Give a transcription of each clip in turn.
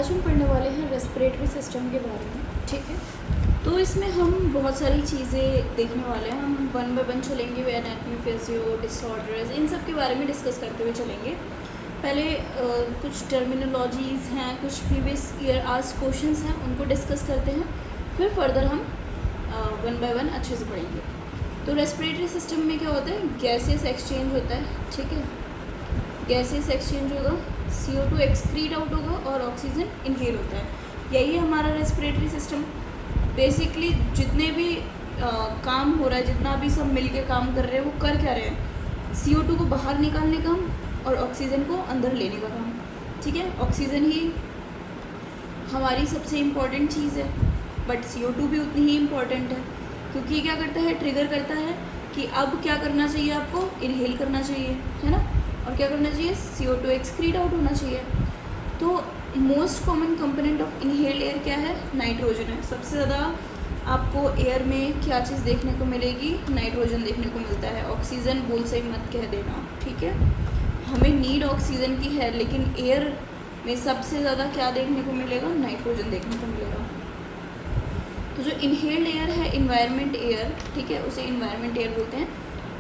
आज हम पढ़ने वाले हैं रेस्पिरेटरी सिस्टम के बारे में, ठीक है। तो इसमें हम बहुत सारी चीज़ें देखने वाले हैं। हम वन बाय वन चलेंगे, वे एनाटमी, फिजियो, डिसऑर्डर्स, इन सब के बारे में डिस्कस करते हुए चलेंगे। पहले कुछ टर्मिनोलॉजीज़ हैं, कुछ प्रीवियस ईयर आस्क्ड क्वेश्चंस हैं, उनको डिस्कस करते हैं। फिर फर्दर हम वन बाय वन अच्छे से पढ़ेंगे। तो रेस्पिरेटरी सिस्टम में क्या होता है, गैसेस एक्सचेंज होता है, ठीक है। गैसेस एक्सचेंज होगा, CO2 एक्सक्रीट आउट होगा और ऑक्सीजन इनहेल होता है। यही है हमारा रेस्पिरेटरी सिस्टम। बेसिकली जितने भी काम हो रहा है, जितना भी सब मिल के काम कर रहे हैं, वो कर क्या रहे हैं, CO2 को बाहर निकालने का और ऑक्सीजन को अंदर लेने का काम, ठीक है। ऑक्सीजन ही हमारी सबसे इम्पॉर्टेंट चीज़ है, बट CO2 भी उतनी ही इम्पॉर्टेंट है, क्योंकि क्या करता है, ट्रिगर करता है कि अब क्या करना चाहिए, आपको इनहेल करना चाहिए, है ना। और क्या करना चाहिए, CO2 एक्सक्रीट आउट होना चाहिए। तो most common component of inhaled air क्या है, नाइट्रोजन है। सबसे ज़्यादा आपको एयर में क्या चीज़ देखने को मिलेगी, नाइट्रोजन देखने को मिलता है। ऑक्सीजन बोल से मत कह देना, ठीक है। हमें नीड ऑक्सीजन की है, लेकिन एयर में सबसे ज़्यादा क्या देखने को मिलेगा, नाइट्रोजन देखने को मिलेगा। तो जो इनहेल्ड एयर है, इन्वायरमेंट एयर, ठीक है, उसे इन्वायरमेंट एयर बोलते हैं।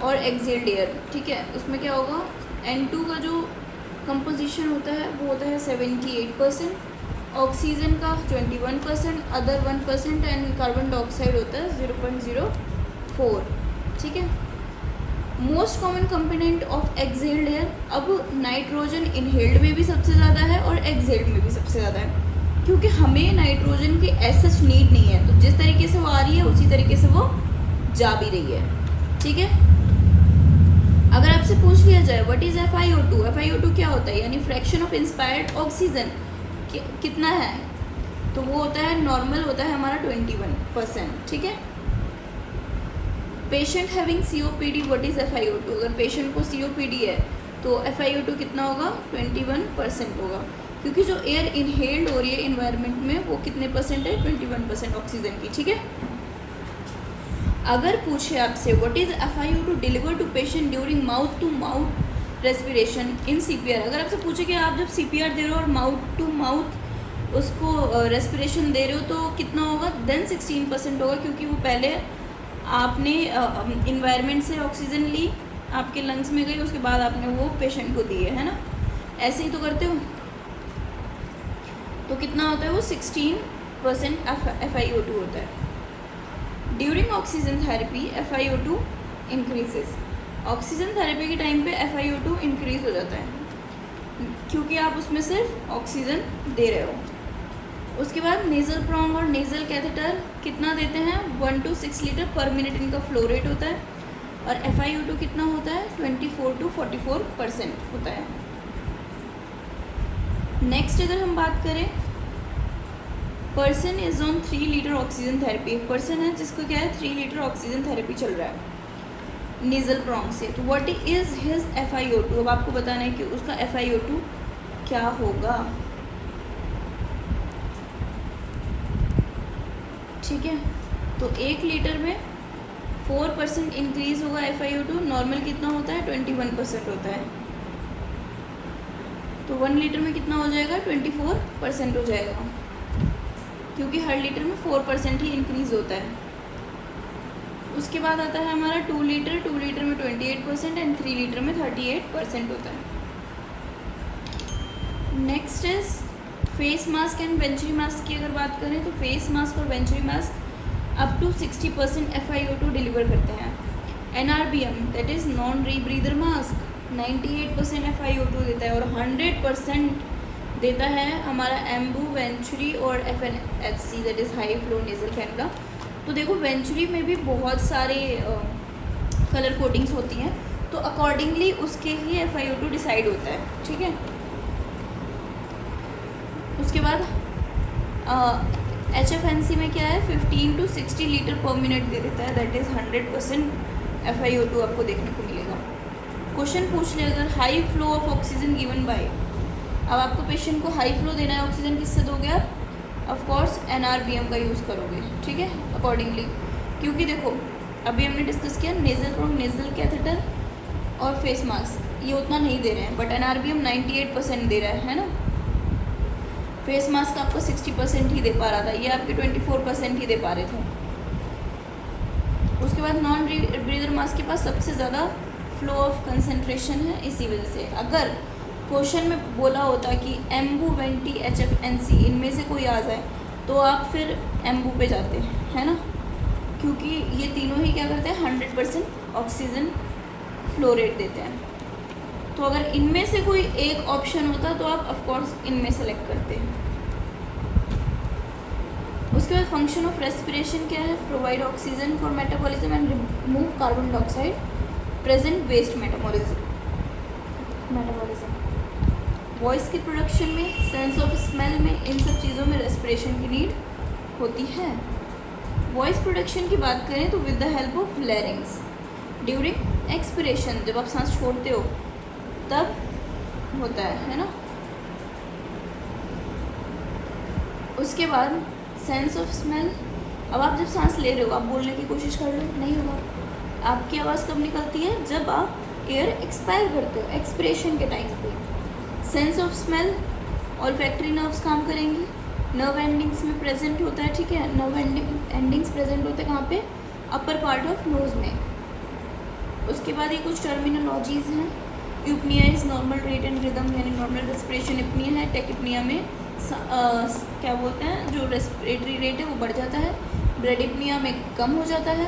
और एक्सहेल्ड एयर, ठीक है, उसमें क्या होगा, N2 का जो कंपोजिशन होता है वो होता है 78%, ऑक्सीजन का 21%, अदर 1% एंड कार्बन डाइऑक्साइड होता है 0.04, ठीक है। Most common component of exhaled air, अब नाइट्रोजन इनहेल्ड में भी सबसे ज़्यादा है और एक्सहेल्ड में भी सबसे ज़्यादा है, क्योंकि हमें नाइट्रोजन की ऐसा नीड नहीं है। तो जिस तरीके से वो आ रही है उसी तरीके से वो जा भी रही है, ठीक है। अगर आपसे पूछ लिया जाए व्हाट इज़ FiO2, FiO2 क्या होता है, यानी फ्रैक्शन ऑफ इंस्पायर्ड ऑक्सीजन कितना है, तो वो होता है, नॉर्मल होता है हमारा 21%, ठीक है। Patient having COPD, what is FiO2, अगर पेशेंट को COPD है तो FiO2 कितना होगा, 21% होगा, क्योंकि जो एयर इनहेल्ड हो रही है इन्वायरमेंट में वो कितने परसेंट है, 21% ऑक्सीजन की, ठीक है। अगर पूछे आपसे what is FiO2 deliver to patient during mouth to mouth respiration in CPR, अगर आपसे पूछे कि आप जब CPR दे रहे हो और माउथ टू माउथ उसको रेस्पिरेशन दे रहे हो तो कितना होगा, देन 16% होगा, क्योंकि वो पहले आपने इन्वायरमेंट से ऑक्सीजन ली, आपके लंग्स में गई, उसके बाद आपने वो पेशेंट को दी है ना, ऐसे ही तो करते हो। तो कितना होता है वो, 16% FiO2 होता है। During oxygen therapy FiO2 increases, oxygen therapy के टाइम पे FiO2 इंक्रीज हो जाता है, क्योंकि आप उसमें सिर्फ ऑक्सीजन दे रहे हो। उसके बाद नेज़ल प्रोंग और नेज़ल कैथेटर कितना देते हैं, 1 to 6 लीटर पर मिनट इनका फ्लो रेट होता है। और FiO2 कितना होता है, 24 to 44% होता है। नेक्स्ट अगर हम बात करें, person is on 3 litre oxygen therapy, एक पर्सन है जिसको क्या है, 3 लीटर ऑक्सीजन थेरेपी चल रहा है नेज़ल प्रोंग से। तो व्हाट इज़ हिज FiO2, अब आपको बताना है कि उसका FiO2 क्या होगा, ठीक है। तो 1 लीटर में 4% इंक्रीज होगा FiO2, नॉर्मल कितना होता है, 21% होता है। तो 1 लीटर में कितना हो जाएगा, 24% हो जाएगा, क्योंकि हर लीटर में 4% ही इंक्रीज होता है। उसके बाद आता है हमारा 2 लीटर, 2 लीटर में 28% एंड 3 लीटर में 38% होता है। Next is face mask and venturi mask की अगर बात करें तो फेस मास्क और venturi mask up to 60% FiO2 deliver करते हैं। NRBM that is non rebreather mask 98% FiO2 देता है, और 100% देता है हमारा एम्बू, वेंचुरी और FNHC that is high flow nasal cannula. तो देखो वेंचुरी में भी बहुत सारे कलर कोडिंग्स होती हैं, तो अकॉर्डिंगली उसके ही FiO2 डिसाइड होता है, ठीक है। उसके बाद HFNC में क्या है, 15 to 60 लीटर पर मिनट दे देता है, दैट इज़ 100% FiO2 आपको देखने को मिलेगा। क्वेश्चन पूछ ले अगर high flow of oxygen given by, अब आपको पेशेंट को हाई फ्लो देना है ऑक्सीजन, किससे दोगे आप, ऑफ कोर्स NRBM का यूज़ करोगे, ठीक है, अकॉर्डिंगली। क्योंकि देखो अभी हमने डिस्कस किया नेज़ल प्रोंग, नेज़ल कैथेटर और फेस मास्क ये उतना नहीं दे रहे हैं, बट NRBM 98% दे रहा है ना। फेस मास्क आपको 60% ही दे पा रहा था, ये आपके 24% ही दे पा रहे थे। उसके बाद नॉन ब्रीदर मास्क के पास सबसे ज़्यादा फ्लो ऑफ कंसंट्रेशन है, इसी वजह से अगर क्वेश्चन में बोला होता कि एम्बू, वेंटी, HFNC इनमें से कोई आ जाए तो आप फिर एम्बू पे जाते हैं ना, क्योंकि ये तीनों ही क्या करते हैं 100% ऑक्सीजन फ्लो रेट देते हैं। तो अगर इनमें से कोई एक ऑप्शन होता तो आप ऑफकोर्स इनमें सेलेक्ट करते हैं। उसके बाद फंक्शन ऑफ रेस्पिरेशन क्या है, provide oxygen for metabolism and remove carbon dioxide present waste metabolism. Voice की प्रोडक्शन में, सेंस ऑफ स्मेल में, इन सब चीज़ों में रेस्पिरेशन की नीड होती है। वॉइस प्रोडक्शन की बात करें तो with the help of लैरिंग्स during expiration, जब आप सांस छोड़ते हो तब होता है ना। उसके बाद सेंस ऑफ स्मेल, अब आप जब सांस ले रहे हो, आप बोलने की कोशिश कर लो, नहीं होगा। आपकी आवाज़ कब निकलती है, जब आप एयर एक्सपायर करते हो, एक्सपिरेशन के टाइम पे। Sense of smell, olfactory nerves काम करेंगी, नर्व एंडिंग्स में प्रेजेंट होता है, ठीक है। नर्व एंडिंग्स प्रेजेंट होते हैं कहाँ पे, अपर पार्ट ऑफ नोज में। उसके बाद ये कुछ टर्मिनोलॉजीज़ हैं। यूपनिया is normal rate and rhythm, यानी नॉर्मल रेस्पिरेशन इपनिया है। टेकिपनिया में क्या बोलते हैं, जो रेस्पिरेटरी रेट है वो बढ़ जाता है। ब्रेडिपनिया में कम हो जाता है।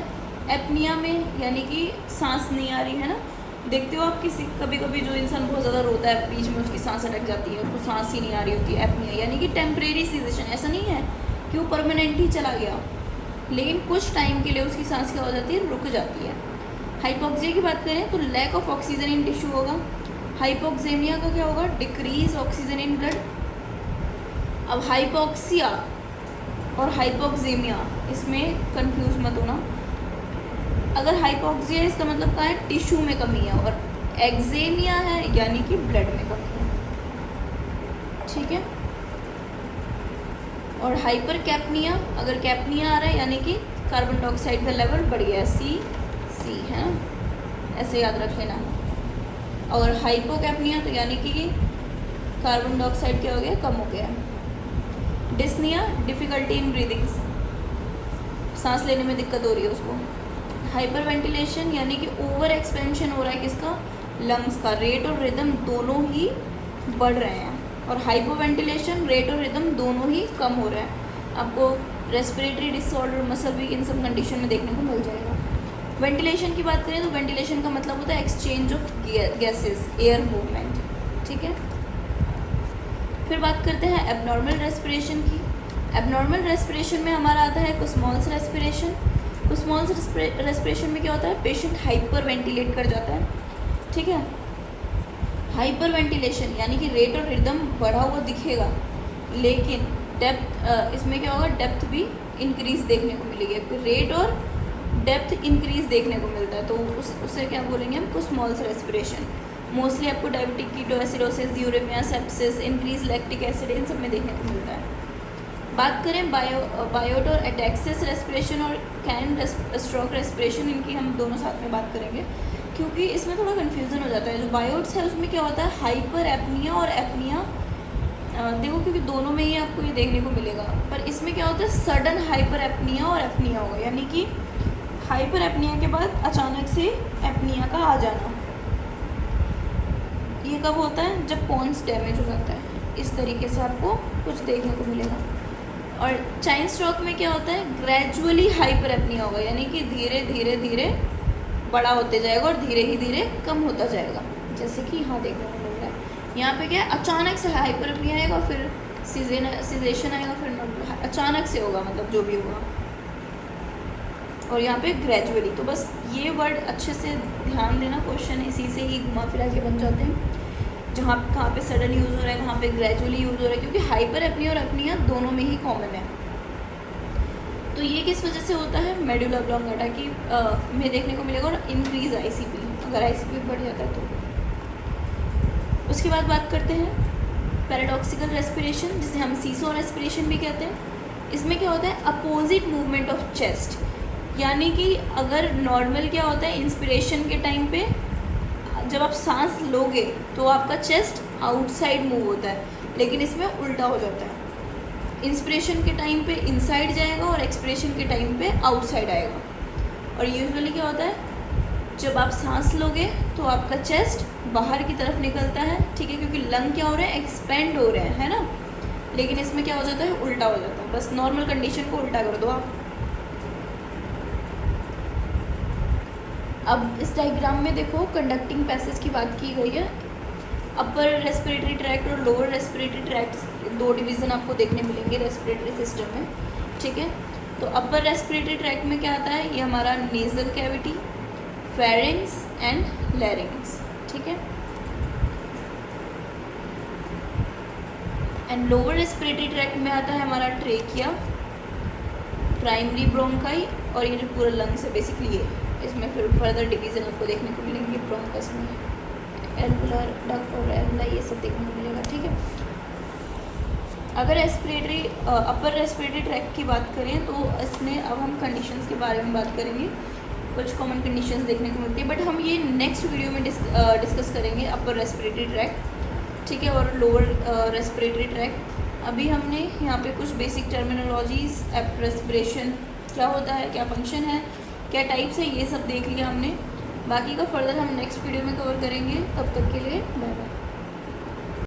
एपनिया में यानी कि सांस नहीं आ रही है ना, देखते हो आप किसी कभी कभी जो इंसान बहुत ज़्यादा रोता है, बीच में उसकी सांस अटक जाती है, उसको सांस ही नहीं आ रही होती है, एपनिया यानी कि टेम्परेरी सीजेशन। ऐसा नहीं है कि वो परमानेंट ही चला गया, लेकिन कुछ टाइम के लिए उसकी सांस क्या हो जाती है, रुक जाती है। हाइपोक्सिया की बात करें तो lack of oxygen in tissue होगा। हाइपोक्सेमिया का क्या होगा, डिक्रीज ऑक्सीजन इन ब्लड। अब हाइपोक्सिया और हाइपोक्सेमिया, इसमें कंफ्यूज मत होना। अगर हाइपोक्सिया इसका मतलब क्या है, टिश्यू में कमी है, और एक्सेमिया है यानी कि ब्लड में कमी है, ठीक है। और हाइपर कैपनिया, अगर कैपनिया आ रहा है यानी कि कार्बन डाइऑक्साइड का लेवल बढ़ गया है, सी है ना, ऐसे याद रख लेना। और हाइपोकैपनिया तो यानी कि कार्बन डाइऑक्साइड क्या हो गया, कम हो गया। डिस्निया, डिफ़िकल्टी इन ब्रीदिंग्स, सांस लेने में दिक्कत हो रही है उसको। हाइपर वेंटिलेशन यानी कि ओवर एक्सपेंशन हो रहा है किसका, लंग्स का, रेट और रिदम दोनों ही बढ़ रहे हैं। और हाइपो वेंटिलेशन, रेट और रिदम दोनों ही कम हो रहे हैं। आपको रेस्पिरेटरी डिसऑर्डर, मसल वीक, इन सब कंडीशन में देखने को मिल जाएगा। वेंटिलेशन की बात करें तो वेंटिलेशन का मतलब होता है exchange of gases, air movement, ठीक है। फिर बात करते हैं एबनॉर्मल रेस्पिरेशन की। एबनॉर्मल रेस्पिरेशन में हमारा आता है कुस्मॉल्स रेस्पिरेशन। कुस्मॉल्स रेस्पिरेशन में क्या होता है, पेशेंट हाइपर वेंटिलेट कर जाता है, ठीक है। हाइपर वेंटिलेशन यानी कि रेट और रिदम बढ़ा हुआ दिखेगा, लेकिन डेप्थ, इसमें क्या होगा, डेप्थ भी इंक्रीज देखने को मिलेगी। रेट और डेप्थ इंक्रीज देखने को मिलता है, तो उससे क्या बोलेंगे हम, कुस्मॉल्स रेस्पिरेशन। मोस्टली आपको diabetic ketoacidosis, uraemia, sepsis, increase lactic acid, इन सब में देखने को मिलता है। बात करें बायोट और एटैक्सिस रेस्पिरेशन और कैन स्ट्रोक रेस्पिरेशन, इनकी हम दोनों साथ में बात करेंगे, क्योंकि इसमें थोड़ा कन्फ्यूज़न हो जाता है। जो बायोट्स है उसमें क्या होता है, हाइपर एपनिया और एपनिया, देखो क्योंकि दोनों में ही आपको ये देखने को मिलेगा, पर इसमें क्या होता है, सडन हाइपर एपनिया और एपनिया होगा, यानी कि हाइपर एपनिया के बाद अचानक से एपनिया का आ जाना। ये कब होता है, जब पोन्स डैमेज हो जाता है, इस तरीके से आपको कुछ देखने को मिलेगा। और चाइन स्ट्रोक में क्या होता है, ग्रेजुअली हाइपर एपनिया होगा, यानी कि धीरे धीरे धीरे बड़ा होते जाएगा और धीरे ही धीरे कम होता जाएगा, जैसे कि यहाँ देखने को मिल रहा है। यहाँ पे क्या है, अचानक से हाइपर एपनिया आएगा, फिर सीजेशन आएगा, फिर अचानक से होगा, मतलब जो भी होगा। और यहाँ पे ग्रेजुअली, तो बस ये वर्ड अच्छे से ध्यान देना, क्वेश्चन इसी से ही घुमा फिरा के बन जाते हैं। जहाँ कहाँ पे सडन यूज़ हो रहा है, कहाँ पे ग्रेजुअली यूज़ हो रहा है, क्योंकि हाइपर एपनिया और एपनिया दोनों में ही कॉमन है। तो ये किस वजह से होता है, मेडुला ऑब्लोंगेटा की में देखने को मिलेगा, और इंक्रीज आईसीपी, अगर आईसीपी बढ़ जाता है तो। उसके बाद बात करते हैं पैराडॉक्सिकल रेस्पिरेशन, जिसे हम सीसो रेस्पिरेशन भी कहते हैं। इसमें क्या होता है, अपोजिट मूवमेंट ऑफ चेस्ट, यानी कि अगर नॉर्मल क्या होता है, इंस्पिरेशन के टाइम पे जब आप सांस लोगे तो आपका चेस्ट आउटसाइड मूव होता है, लेकिन इसमें उल्टा हो जाता है। इंस्पिरेशन के टाइम पे इनसाइड जाएगा और एक्सपिरेशन के टाइम पे आउटसाइड आएगा। और यूजुअली क्या होता है, जब आप सांस लोगे तो आपका चेस्ट बाहर की तरफ निकलता है, ठीक है, क्योंकि लंग क्या हो रहे हैं, एक्सपेंड हो रहे हैं, है ना। लेकिन इसमें क्या हो जाता है, उल्टा हो जाता है। बस नॉर्मल कंडीशन को उल्टा कर दो आप। अब इस डायग्राम में देखो कंडक्टिंग पैसेज की बात की गई है। अपर रेस्पिरेटरी ट्रैक्ट और लोअर रेस्पिरेटरी ट्रैक्ट, दो डिवीज़न आपको देखने मिलेंगे रेस्पिरेटरी सिस्टम में, ठीक है। तो अपर रेस्पिरेटरी ट्रैक्ट में क्या आता है, ये हमारा नेजल कैविटी, फेरिंग्स एंड लैरिंग्स, ठीक है। एंड लोअर रेस्पिरेटरी ट्रैक्ट में आता है हमारा ट्रेकिया, प्राइमरी ब्रोंकाई और ये जो पूरा लंग्स है बेसिकली ये। इसमें फिर फर्दर डिवीज़न आपको देखने को मिलेंगे, ब्रोंकस में एल्वुलर डक्ट और एल्वुला, ये सब देखने को मिलेगा, ठीक है। अगर रेस्पिरेटरी अपर रेस्पिरेटरी ट्रैक्ट की बात करें तो इसमें अब हम कंडीशंस के बारे में बात करेंगे। कुछ कॉमन कंडीशंस देखने को मिलती है, बट हम ये नेक्स्ट वीडियो में डिस्कस करेंगे अपर रेस्पिरेटरी ट्रैक्ट, ठीक है, और लोअर रेस्पिरेटरी ट्रैक्ट। अभी हमने यहाँ पे कुछ बेसिक टर्मिनोलॉजीज, रेस्पिरेशन क्या होता है, क्या फंक्शन है, क्या टाइप्स है, ये सब देख लिया हमने। बाकी का फर्दर हम नेक्स्ट वीडियो में कवर करेंगे। तब तक के लिए बाय बाय।